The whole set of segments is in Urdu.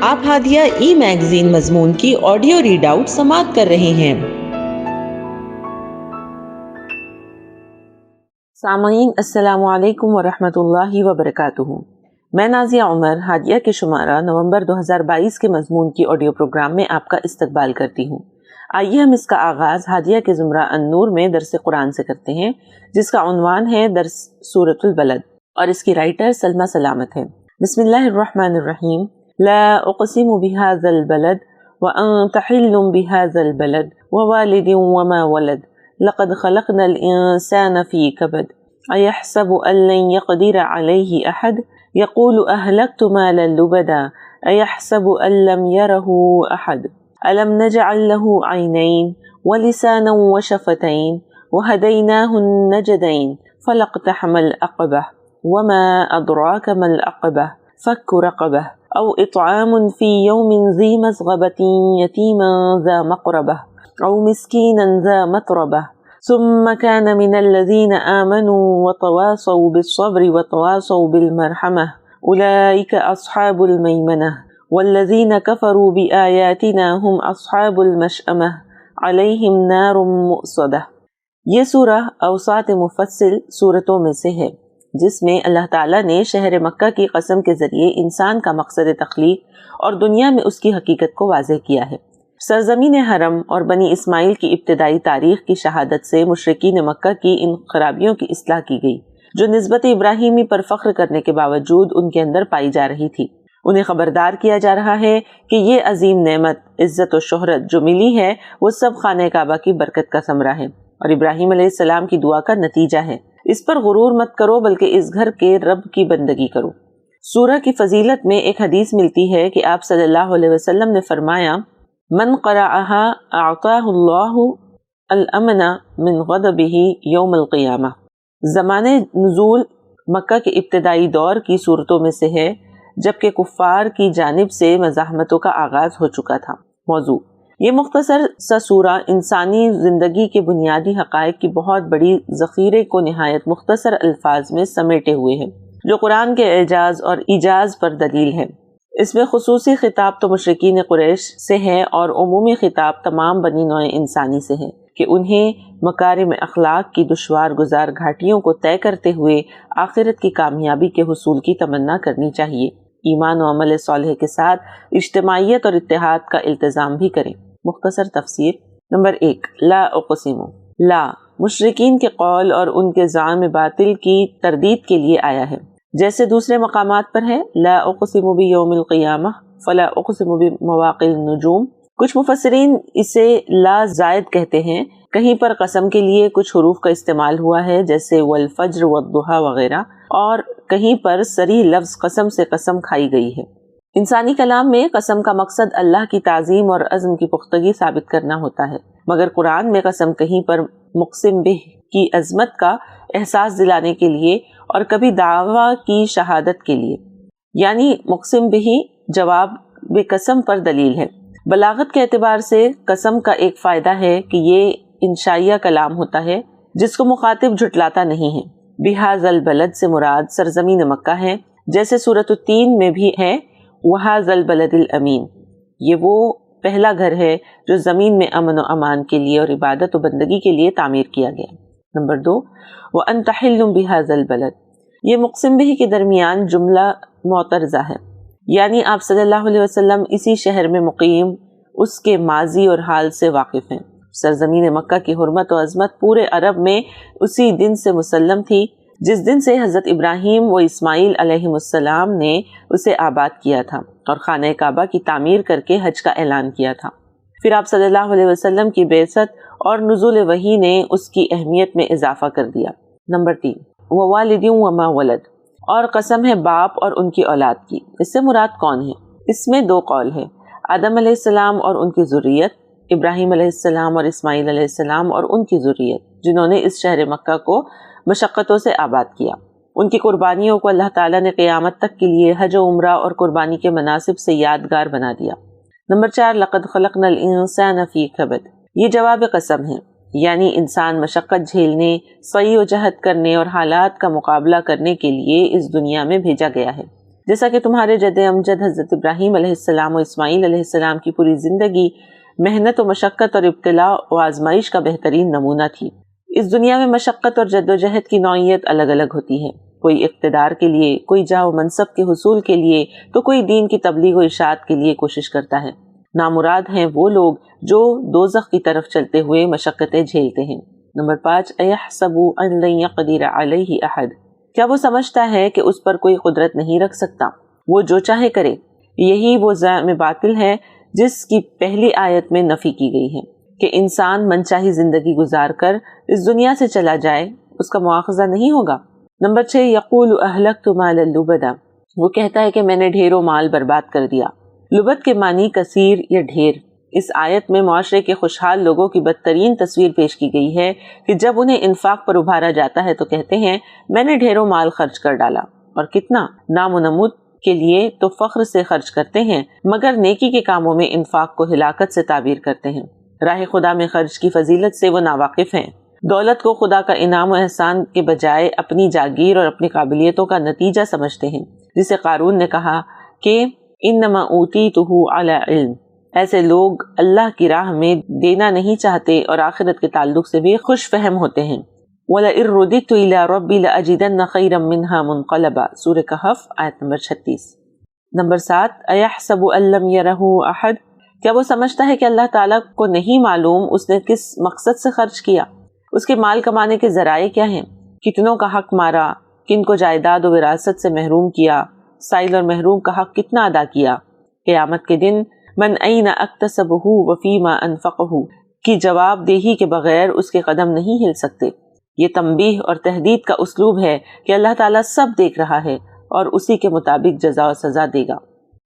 آپ ہادیہ ای میگزین مضمون کی آڈیو ریڈ آؤٹ سماعت کر رہے ہیں۔ سامعین السلام علیکم ورحمۃ اللہ وبرکاتہ۔ میں نازیہ عمر ہادیہ کے شمارہ نومبر 2022 کے مضمون کی آڈیو پروگرام میں آپ کا استقبال کرتی ہوں۔ آئیے ہم اس کا آغاز ہادیہ کے زمرہ النور میں درس قرآن سے کرتے ہیں، جس کا عنوان ہے درس سورۃ البلد، اور اس کی رائٹر سلمہ سلامت ہے۔ بسم اللہ الرحمن الرحیم۔ لا اقسم بهذا البلد وانت حل بهذا البلد ووالد وما ولد لقد خلقنا الانسان في كبد ايحسب ان لن يقدر عليه احد يقول اهلكت مالا لبدا ايحسب ان لم يره احد الم نجعل له عينين ولسانا وشفتين وهديناه النجدين فلاقتحم العقبة وما أدراك ما العقبة فك رقبة أو إطعام في يوم ذي مسغبة يتيما ذا مقربة أو مسكينا ذا متربة ثم كان من الذين آمنوا وتواصوا بالصبر وتواصوا بالمرحمة أولئك أصحاب الميمنة والذين كفروا بآياتنا هم أصحاب المشأمة عليهم نار مؤصدة۔ یہ سورہ اوساط مفصل سورتوں میں سے ہے، جس میں اللہ تعالیٰ نے شہر مکہ کی قسم کے ذریعے انسان کا مقصد تخلیق اور دنیا میں اس کی حقیقت کو واضح کیا ہے۔ سرزمین حرم اور بنی اسماعیل کی ابتدائی تاریخ کی شہادت سے مشرکین مکہ کی ان خرابیوں کی اصلاح کی گئی، جو نسبت ابراہیمی پر فخر کرنے کے باوجود ان کے اندر پائی جا رہی تھی۔ انہیں خبردار کیا جا رہا ہے کہ یہ عظیم نعمت، عزت و شہرت جو ملی ہے، وہ سب خانہ کعبہ کی برکت کا ثمرہ ہے اور ابراہیم علیہ السلام کی دعا کا نتیجہ ہے۔ اس پر غرور مت کرو، بلکہ اس گھر کے رب کی بندگی کرو۔ سورہ کی فضیلت میں ایک حدیث ملتی ہے کہ آپ صلی اللہ علیہ وسلم نے فرمایا، من قرأها اعطاه اللہ الامن من غضبہ یوم القیامہ۔ زمانے نزول مکہ کے ابتدائی دور کی صورتوں میں سے ہے، جبکہ کفار کی جانب سے مزاحمتوں کا آغاز ہو چکا تھا۔ موضوع: یہ مختصر سا سورہ انسانی زندگی کے بنیادی حقائق کی بہت بڑی ذخیرے کو نہایت مختصر الفاظ میں سمیٹے ہوئے ہے، جو قرآن کے اعجاز اور ایجاز پر دلیل ہے۔ اس میں خصوصی خطاب تو مشرکین قریش سے ہے اور عمومی خطاب تمام بنی نوع انسانی سے ہے کہ انہیں مکارم اخلاق کی دشوار گزار گھاٹیوں کو طے کرتے ہوئے آخرت کی کامیابی کے حصول کی تمنا کرنی چاہیے، ایمان و عمل صالح کے ساتھ اجتماعیت اور اتحاد کا التزام بھی کریں۔ مختصر تفسیر۔ نمبر 1، لا اقسم۔ لا مشرکین کے قول اور ان کے زعم باطل کی تردید کے لیے آیا ہے، جیسے دوسرے مقامات پر ہے لا اقسم بیوم القیامہ، فلا اقسم بمواقع النجوم۔ کچھ مفسرین اسے لا زائد کہتے ہیں، کہیں پر قسم کے لیے کچھ حروف کا استعمال ہوا ہے، جیسے والفجر والضحیٰ وغیرہ، اور کہیں پر صریح لفظ قسم سے قسم کھائی گئی ہے۔ انسانی کلام میں قسم کا مقصد اللہ کی تعظیم اور عزم کی پختگی ثابت کرنا ہوتا ہے، مگر قرآن میں قسم کہیں پر مقسم بہ کی عظمت کا احساس دلانے کے لیے اور کبھی دعویٰ کی شہادت کے لیے، یعنی مقسم بہ جواب بے قسم پر دلیل ہے۔ بلاغت کے اعتبار سے قسم کا ایک فائدہ ہے کہ یہ انشائیہ کلام ہوتا ہے جس کو مخاطب جھٹلاتا نہیں ہے۔ بہذا البلد سے مراد سرزمین مکہ ہے، جیسے سورۃ التین میں بھی ہے وہذا البلد الامین۔ یہ وہ پہلا گھر ہے جو زمین میں امن و امان کے لیے اور عبادت و بندگی کے لیے تعمیر کیا گیا۔ نمبر 2، وانت حل بہذا البلد۔ یہ مقسم بہ کے درمیان جملہ معترضہ ہے، یعنی آپ صلی اللہ علیہ وسلم اسی شہر میں مقیم، اس کے ماضی اور حال سے واقف ہیں۔ سرزمین مکہ کی حرمت و عظمت پورے عرب میں اسی دن سے مسلم تھی جس دن سے حضرت ابراہیم و اسماعیل علیہ السلام نے اسے آباد کیا تھا اور خانہ کعبہ کی تعمیر کر کے حج کا اعلان کیا تھا۔ پھر آپ صلی اللہ علیہ وسلم کی بعثت اور نزول وحی نے اس کی اہمیت میں اضافہ کر دیا۔ نمبر 3، ووالد وما ولد۔ اور قسم ہے باپ اور ان کی اولاد کی۔ اس سے مراد کون ہے؟ اس میں 2 قول ہے، آدم علیہ السلام اور ان کی ذریت، ابراہیم علیہ السلام اور اسماعیل علیہ السلام اور ان کی ذریت، جنہوں نے اس شہر مکہ کو مشقتوں سے آباد کیا۔ ان کی قربانیوں کو اللہ تعالیٰ نے قیامت تک کے لیے حج و عمرہ اور قربانی کے مناسب سے یادگار بنا دیا۔ نمبر 4، لقد خلقنا الانسان فی کبد۔ یہ جواب قسم ہے، یعنی انسان مشقت جھیلنے، سعی و جہد کرنے اور حالات کا مقابلہ کرنے کے لیے اس دنیا میں بھیجا گیا ہے۔ جیسا کہ تمہارے جد امجد حضرت ابراہیم علیہ السلام و اسماعیل علیہ السلام کی پوری زندگی محنت و مشقت اور ابتلاء و آزمائش کا بہترین نمونہ تھی۔ اس دنیا میں مشقت اور جد و جہد کی نوعیت الگ الگ ہوتی ہے، کوئی اقتدار کے لیے، کوئی جاہ و منصب کے حصول کے لیے، تو کوئی دین کی تبلیغ و ارشاد کے لیے کوشش کرتا ہے۔ نامراد ہیں وہ لوگ جو دوزخ کی طرف چلتے ہوئے مشقتیں جھیلتے ہیں۔ نمبر 5، اَيَحْسَبُ أَن لَّن يَقْدِرَ عَلَيْهِ أَحَدٌ، کیا وہ سمجھتا ہے کہ اس پر کوئی قدرت نہیں رکھ سکتا، وہ جو چاہے کرے۔ یہی وہ زعم باطل ہے جس کی پہلی آیت میں نفی کی گئی ہے کہ انسان منچاہی زندگی گزار کر اس دنیا سے چلا جائے، اس کا مواخذہ نہیں ہوگا۔ نمبر 6، یقول اہلکت مالا لبدا، وہ کہتا ہے کہ میں نے ڈھیروں مال برباد کر دیا۔ لبد کے معنی کثیر یا ڈھیر۔ اس آیت میں معاشرے کے خوشحال لوگوں کی بدترین تصویر پیش کی گئی ہے کہ جب انہیں انفاق پر ابھارا جاتا ہے تو کہتے ہیں میں نے ڈھیروں مال خرچ کر ڈالا، اور کتنا نام و نمود کے لیے تو فخر سے خرچ کرتے ہیں، مگر نیکی کے کاموں میں انفاق کو ہلاکت سے تعبیر کرتے ہیں۔ راہ خدا میں خرچ کی فضیلت سے وہ ناواقف ہیں۔ دولت کو خدا کا انعام و احسان کے بجائے اپنی جاگیر اور اپنی قابلیتوں کا نتیجہ سمجھتے ہیں، جسے قارون نے کہا کہ انما اوتیتہ علی علم۔ ایسے لوگ اللہ کی راہ میں دینا نہیں چاہتے اور آخرت کے تعلق سے بھی خوش فہم ہوتے ہیں۔ وَلَئِن رُدِدتُّ إِلَىٰ رَبِّي لَأَجِدَنَّ خَيْرًا مِّنْهَا مُنقَلَبًا، سورہ کہف آیت نمبر 36۔ نمبر 7، أَيَحْسَبُ أَن لَّمْ يَرَهُ أَحَدٌ، کیا وہ سمجھتا ہے کہ اللہ تعالیٰ کو نہیں معلوم اس نے کس مقصد سے خرچ کیا، اس کے مال کمانے کے ذرائع کیا ہیں، کتنوں کا حق مارا، کن کو جائیداد و وراثت سے محروم کیا، سائل اور محروم کا حق کتنا ادا کیا۔ قیامت کے دن من این اکتسبہ وفیما انفقہ کی جواب دہی کے بغیر اس کے قدم نہیں ہل سکتے۔ یہ تنبیہ اور تہدید کا اسلوب ہے کہ اللہ تعالیٰ سب دیکھ رہا ہے اور اسی کے مطابق جزا و سزا دے گا۔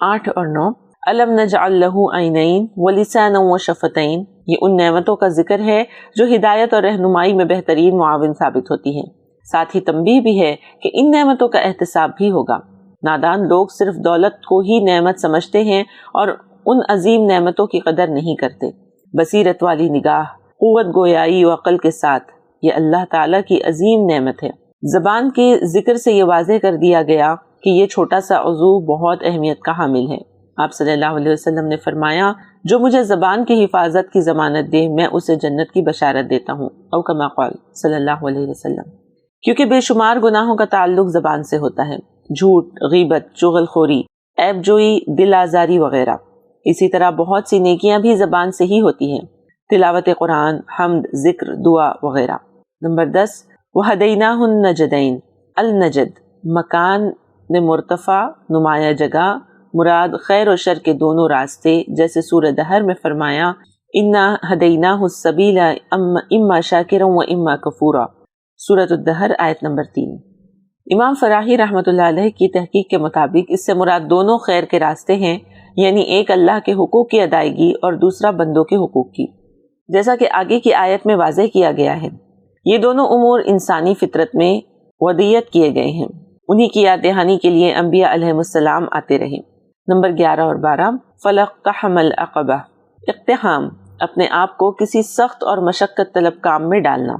8 اور 9، الم نجعل لہ عینین ولسانا وشفتین، یہ ان نعمتوں کا ذکر ہے جو ہدایت اور رہنمائی میں بہترین معاون ثابت ہوتی ہیں۔ ساتھ ہی تنبیہ بھی ہے کہ ان نعمتوں کا احتساب بھی ہوگا۔ نادان لوگ صرف دولت کو ہی نعمت سمجھتے ہیں اور ان عظیم نعمتوں کی قدر نہیں کرتے۔ بصیرت والی نگاہ، قوت گویائی و عقل کے ساتھ، یہ اللہ تعالیٰ کی عظیم نعمت ہے۔ زبان کے ذکر سے یہ واضح کر دیا گیا کہ یہ چھوٹا سا عضو بہت اہمیت کا حامل ہے۔ آپ صلی اللہ علیہ وسلم نے فرمایا جو مجھے زبان کی حفاظت کی ضمانت دے میں اسے جنت کی بشارت دیتا ہوں، او کما قال صلی اللہ علیہ وسلم، کیونکہ بے شمار گناہوں کا تعلق زبان سے ہوتا ہے، جھوٹ، غیبت، چغل خوری، عیب جوئی، دل آزاری وغیرہ۔ اسی طرح بہت سی نیکیاں بھی زبان سے ہی ہوتی ہیں، تلاوت قرآن، حمد، ذکر، دعا وغیرہ۔ نمبر 10، وَهَدَيْنَاهُ النَّجْدَيْنِ، النجد مکان مرتفع، نمایاں جگہ، مراد خیر و شر کے دونوں راستے، جیسے سورہ دہر میں فرمایا اِنَّا هَدَيْنَاهُ السَّبِيلَ اِمَّا شَاكِرًا وَإِمَّا كَفُورًا، سورۃ الدہر آیت نمبر 3۔ امام فراہی رحمۃ اللہ علیہ کی تحقیق کے مطابق اس سے مراد دونوں خیر کے راستے ہیں، یعنی ایک اللہ کے حقوق کی ادائیگی اور دوسرا بندوں کے حقوق کی، جیسا کہ آگے کی آیت میں واضح کیا گیا ہے۔ یہ دونوں امور انسانی فطرت میں ودیت کیے گئے ہیں، انہی کی یاد دہانی کے لیے انبیاء علیہ السلام آتے رہے۔ نمبر 11 اور 12، فَلَاقْتَحَمَ الْعَقَبَةَ، اقتحام، اپنے آپ کو کسی سخت اور مشقت طلب کام میں ڈالنا۔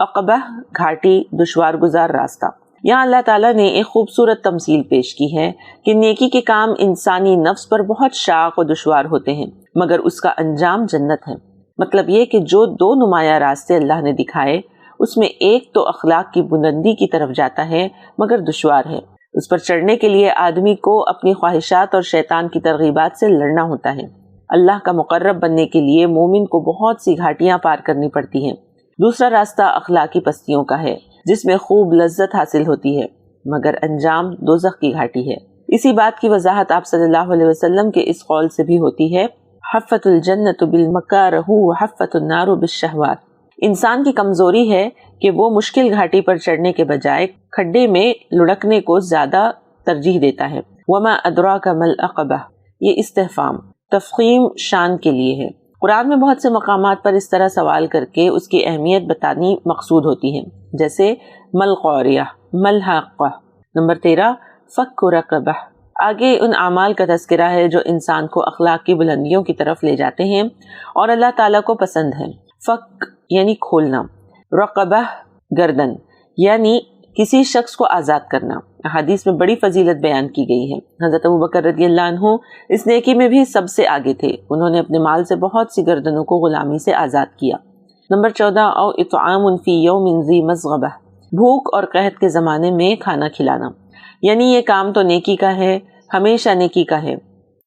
عقبہ، گھاٹی، دشوار گزار راستہ۔ یہاں اللہ تعالیٰ نے ایک خوبصورت تمثیل پیش کی ہے کہ نیکی کے کام انسانی نفس پر بہت شاق و دشوار ہوتے ہیں، مگر اس کا انجام جنت ہے۔ مطلب یہ کہ جو دو نمایاں راستے اللہ نے دکھائے اس میں ایک تو اخلاق کی بلندی کی طرف جاتا ہے مگر دشوار ہے، اس پر چڑھنے کے لیے آدمی کو اپنی خواہشات اور شیطان کی ترغیبات سے لڑنا ہوتا ہے۔ اللہ کا مقرب بننے کے لیے مومن کو بہت سی گھاٹیاں پار کرنی پڑتی ہیں۔ دوسرا راستہ اخلاقی پستیوں کا ہے جس میں خوب لذت حاصل ہوتی ہے، مگر انجام دوزخ کی گھاٹی ہے۔ اسی بات کی وضاحت آپ صلی اللہ علیہ وسلم کے اس قول سے بھی ہوتی ہے، حفت الجنت بالمکارہ وحفت النار بالشہوات۔ انسان کی کمزوری ہے کہ وہ مشکل گھاٹی پر چڑھنے کے بجائے کھڈے میں لڑکنے کو زیادہ ترجیح دیتا ہے۔ وما ادراک ما العقبہ، یہ استفہام تفخیم شان کے لیے ہے۔ قرآن میں بہت سے مقامات پر اس طرح سوال کر کے اس کی اہمیت بتانی مقصود ہوتی ہے، جیسے مل قوریہ، مل حاقہ۔ نمبر 13، فک رقبہ، آگے ان اعمال کا تذکرہ ہے جو انسان کو اخلاق کی بلندیوں کی طرف لے جاتے ہیں اور اللہ تعالیٰ کو پسند ہیں۔ فک یعنی کھولنا، رقبہ گردن یعنی کسی شخص کو آزاد کرنا۔ احادیث میں بڑی فضیلت بیان کی گئی ہے۔ حضرت ابوبکر رضی اللہ عنہ اس نیکی میں بھی سب سے آگے تھے، انہوں نے اپنے مال سے بہت سی گردنوں کو غلامی سے آزاد کیا۔ نمبر 14 او اطعام فی یوم ذی مسغبہ، بھوک اور قحط کے زمانے میں کھانا کھلانا، یعنی یہ کام تو نیکی کا ہے، ہمیشہ نیکی کا ہے،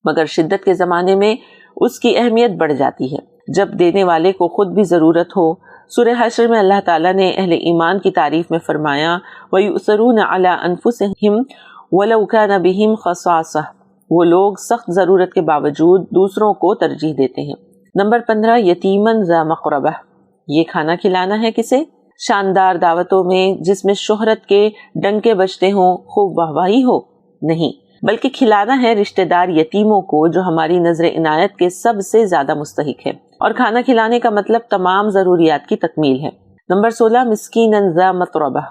مگر شدت کے زمانے میں اس کی اہمیت بڑھ جاتی ہے جب دینے والے کو خود بھی ضرورت ہو۔ سورہ حشر میں اللہ تعالیٰ نے اہل ایمان کی تعریف میں فرمایا وَيُؤْثِرُونَ عَلَىٰ أَنفُسِهِمْ وَلَوْ كَانَ بِهِمْ خَصَاصَةٌ، وہ لوگ سخت ضرورت کے باوجود دوسروں کو ترجیح دیتے ہیں۔ نمبر 15 یتیماً ذا مقربہ، یہ کھانا کھلانا ہے کسے؟ شاندار دعوتوں میں جس میں شہرت کے ڈنکے بجتے ہوں، خوب واہواہی ہو؟ نہیں، بلکہ کھلانا ہے رشتہ دار یتیموں کو جو ہماری نظر عنایت کے سب سے زیادہ مستحق ہے، اور کھانا کھلانے کا مطلب تمام ضروریات کی تکمیل ہے۔ نمبر 16 مسکیناً ذا متربہ،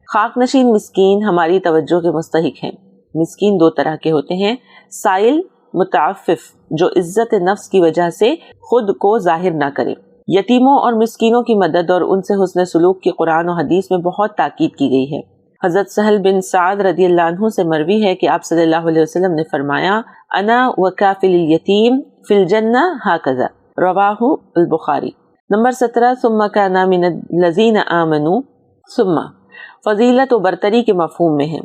خاک نشین مسکین ہماری توجہ کے مستحق ہیں۔ مسکین دو طرح کے ہوتے ہیں، سائل، متعفف، جو عزت نفس کی وجہ سے خود کو ظاہر نہ کرے۔ یتیموں اور مسکینوں کی مدد اور ان سے حسن سلوک کی قرآن و حدیث میں بہت تاکید کی گئی ہے۔ حضرت سہل بن سعد رضی اللہ عنہ سے مروی ہے کہ آپ صلی اللہ علیہ وسلم نے فرمایا انا وکافل الیتیم فی الجنہ ہاکذا، رواہ البخاری۔ نمبر 17 ثم کان من الذین آمنوا، ثم فضیلت و برتری کے مفہوم میں ہے،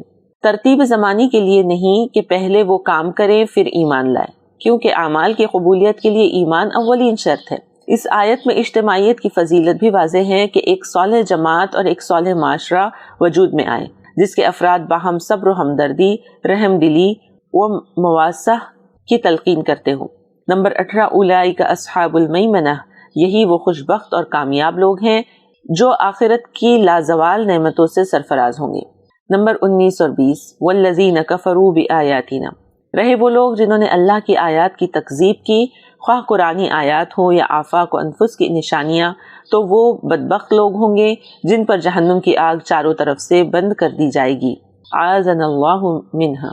ترتیب زمانی کے لیے نہیں کہ پہلے وہ کام کریں پھر ایمان لائے، کیونکہ اعمال کی قبولیت کے لیے ایمان اولین شرط ہے۔ اس آیت میں اجتماعیت کی فضیلت بھی واضح ہے کہ ایک صالح جماعت اور ایک صالح معاشرہ وجود میں آئے جس کے افراد باہم صبر و ہمدردی، رحم دلی و مواسہ کی تلقین کرتے ہوں۔ نمبر 18 اولئک اصحاب المیمنہ، یہی وہ خوش بخت اور کامیاب لوگ ہیں جو آخرت کی لازوال نعمتوں سے سرفراز ہوں گے۔ نمبر 19 اور 20 والذین کفروا بآیاتنا، رہے وہ لوگ جنہوں نے اللہ کی آیات کی تکذیب کی، خواہ قرآنی آیات ہوں یا آفاق و انفس کی نشانیاں، تو وہ بدبخت لوگ ہوں گے جن پر جہنم کی آگ چاروں طرف سے بند کر دی جائے گی۔ اعاذنا اللہ منہا۔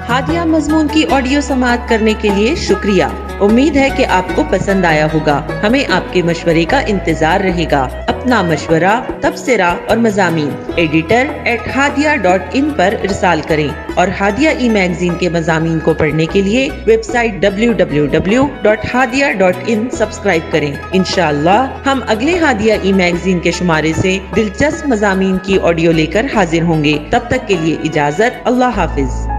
ہادیہ مضمون کی آڈیو سماعت کرنے کے لیے شکریہ، امید ہے کہ آپ کو پسند آیا ہوگا۔ ہمیں آپ کے مشورے کا انتظار رہے گا۔ اپنا مشورہ، تبصرہ اور مضامین editor@hadia.in پر ارسال کریں، اور ہادیہ ای میگزین کے مضامین کو پڑھنے کے لیے ویب سائٹ www.hadia.in سبسکرائب کریں۔ انشاءاللہ ہم اگلے ہادیہ ای میگزین کے شمارے سے دلچسپ مضامین کی آڈیو لے کر حاضر ہوں گے۔ تب تک کے لیے اجازت، اللہ حافظ۔